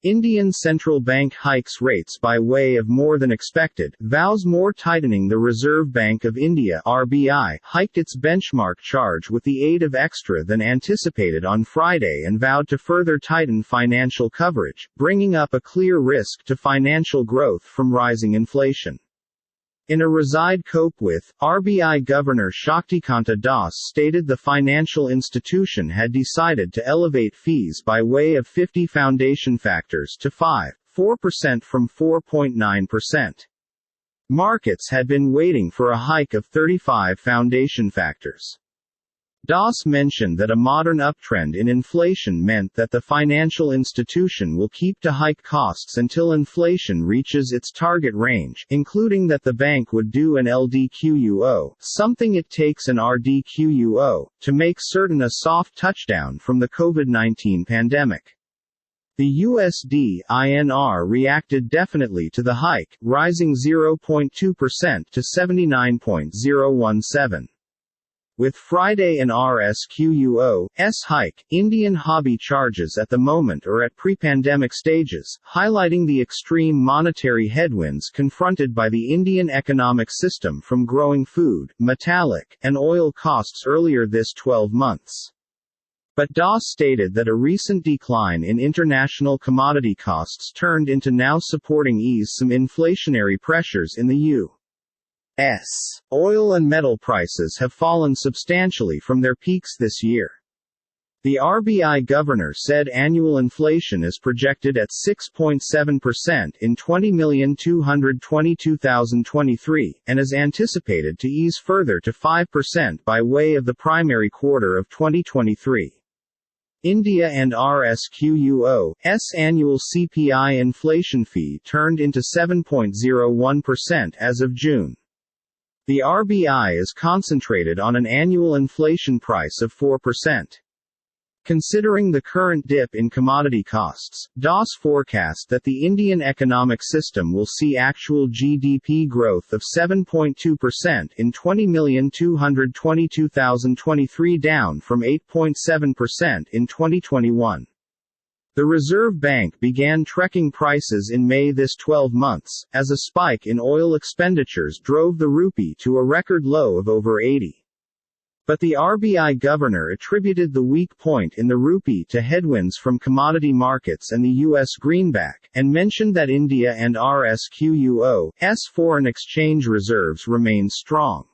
Indian central bank hikes rates by way of more than expected. Vows more tightening. The Reserve Bank of India (RBI) hiked its benchmark charge with the aid of extra than anticipated on Friday and vowed to further tighten financial coverage, bringing up a clear risk to financial growth from rising inflation. In a reside cope with, RBI Governor Shaktikanta Das stated the financial institution had decided to elevate fees by way of 50 foundation factors to 5.4% from 4.9%. Markets had been waiting for a hike of 35 foundation factors. Das mentioned that a modern uptrend in inflation meant that the financial institution will keep to hike costs until inflation reaches its target range, including that the bank would do an LDQUO, something it takes an RDQUO, to make certain a soft touchdown from the COVID-19 pandemic. The USD/INR reacted definitely to the hike, rising 0.2% to 79.017. With Friday and RSQUO's hike, Indian hobby charges at the moment are at pre-pandemic stages, highlighting the extreme monetary headwinds confronted by the Indian economic system from growing food, metallic, and oil costs earlier this 12 months. But Das stated that a recent decline in international commodity costs turned into now supporting ease some inflationary pressures in the U.S. Oil and metal prices have fallen substantially from their peaks this year. The RBI governor said annual inflation is projected at 6.7% in 20,222,023, and is anticipated to ease further to 5% by way of the primary quarter of 2023. India and RSQUO's annual CPI inflation fee turned into 7.01% as of June. The RBI is concentrated on an annual inflation price of 4%. Considering the current dip in commodity costs, Das forecast that the Indian economic system will see actual GDP growth of 7.2% in 20,222,023, down from 8.7% in 2021. The Reserve Bank began trekking prices in May this 12 months, as a spike in oil expenditures drove the rupee to a record low of over 80. But the RBI governor attributed the weak point in the rupee to headwinds from commodity markets and the U.S. greenback, and mentioned that India and RSQUO's foreign exchange reserves remain strong.